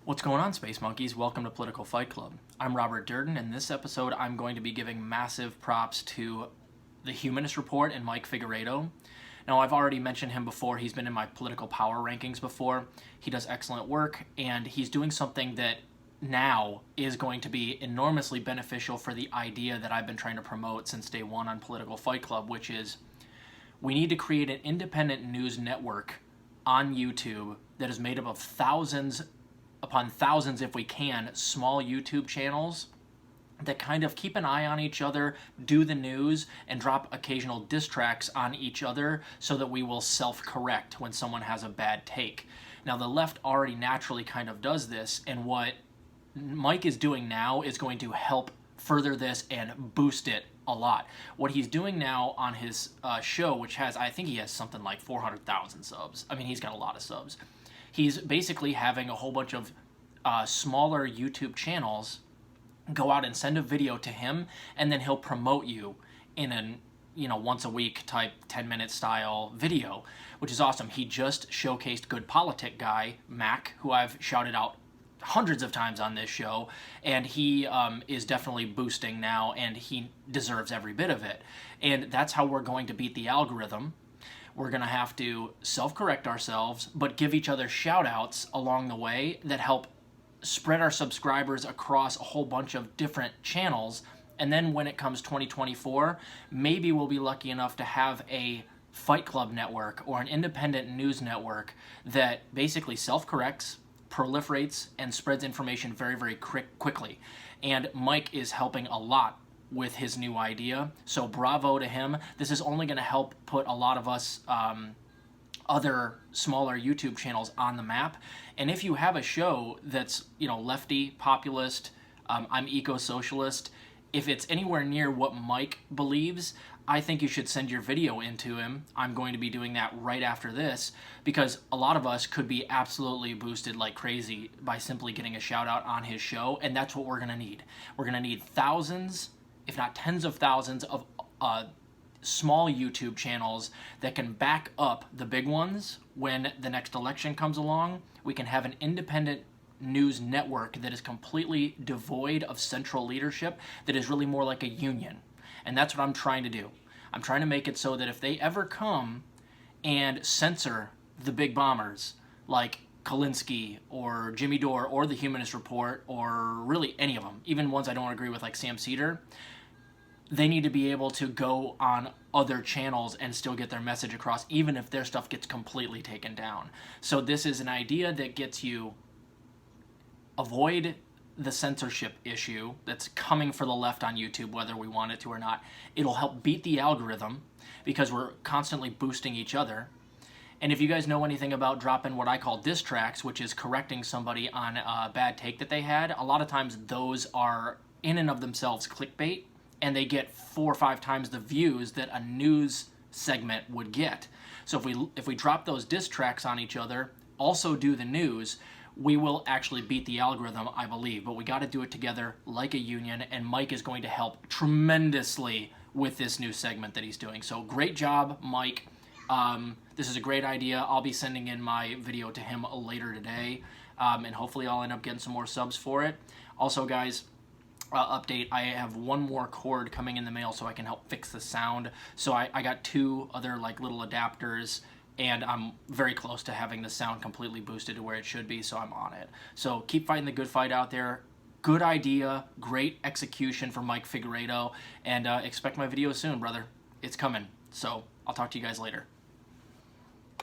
What's going on, Space Monkeys? Welcome to Political Fight Club. I'm Robert Durden, and in this episode I'm going to be giving massive props to the Humanist Report and Mike Figueredo. Now, I've already mentioned him before. He's been in my political power rankings before. He does excellent work, and he's doing something that now is going to be enormously beneficial for the idea that I've been trying to promote since day one on Political Fight Club, which is we need to create an independent news network on YouTube that is made up of thousands upon thousands, if we can, small YouTube channels that kind of keep an eye on each other, do the news, and drop occasional diss tracks on each other so that we will self-correct when someone has a bad take. Now, the left already naturally kind of does this, and what Mike is doing now is going to help further this and boost it a lot. What he's doing now on his show, which has, I think he has something like 400,000 subs. I mean, he's got a lot of subs. He's basically having a whole bunch of smaller YouTube channels go out and send a video to him, and then he'll promote you in an once a week type 10-minute style video, which is awesome. He just showcased Good Politic guy, Mac, who I've shouted out hundreds of times on this show, and he is definitely boosting now, and he deserves every bit of it. And that's how we're going to beat the algorithm. We're going to have to self-correct ourselves, but give each other shout-outs along the way that help spread our subscribers across a whole bunch of different channels. And then when it comes 2024, maybe we'll be lucky enough to have a Fight Club network or an independent news network that basically self-corrects, proliferates, and spreads information very, very quickly. And Mike is helping a lot with his new idea, so bravo to him. This is only going to help put a lot of us other smaller YouTube channels on the map. And if you have a show that's lefty, populist, I'm eco-socialist, if it's anywhere near what Mike believes, I think you should send your video into him. I'm going to be doing that right after this, because a lot of us could be absolutely boosted like crazy by simply getting a shout out on his show, and that's what we're going to need. We're going to need thousands, if not tens of thousands of small YouTube channels that can back up the big ones when the next election comes along. We can have an independent news network that is completely devoid of central leadership, that is really more like a union. And that's what I'm trying to do. I'm trying to make it so that if they ever come and censor the big bombers like Kalinsky or Jimmy Dore or the Humanist Report, or really any of them, even ones I don't agree with like Sam Cedar, they need to be able to go on other channels and still get their message across, even if their stuff gets completely taken down. So this is an idea that gets you avoid the censorship issue that's coming for the left on YouTube, whether we want it to or not. It'll help beat the algorithm because we're constantly boosting each other. And if you guys know anything about dropping what I call diss tracks, which is correcting somebody on a bad take that they had, a lot of times those are in and of themselves clickbait, and they get 4 or 5 times the views that a news segment would get. So if we drop those diss tracks on each other, also do the news, we will actually beat the algorithm, I believe. But we got to do it together like a union, and Mike is going to help tremendously with this new segment that he's doing. So great job, Mike. This is a great idea. I'll be sending in my video to him later today, and hopefully I'll end up getting some more subs for it. Also, guys, update, I have one more cord coming in the mail so I can help fix the sound. So I got 2 other like little adapters, and I'm very close to having the sound completely boosted to where it should be, so I'm on it. So keep fighting the good fight out there. Good idea, great execution for Mike Figueredo, and expect my video soon, brother. It's coming. So I'll talk to you guys later.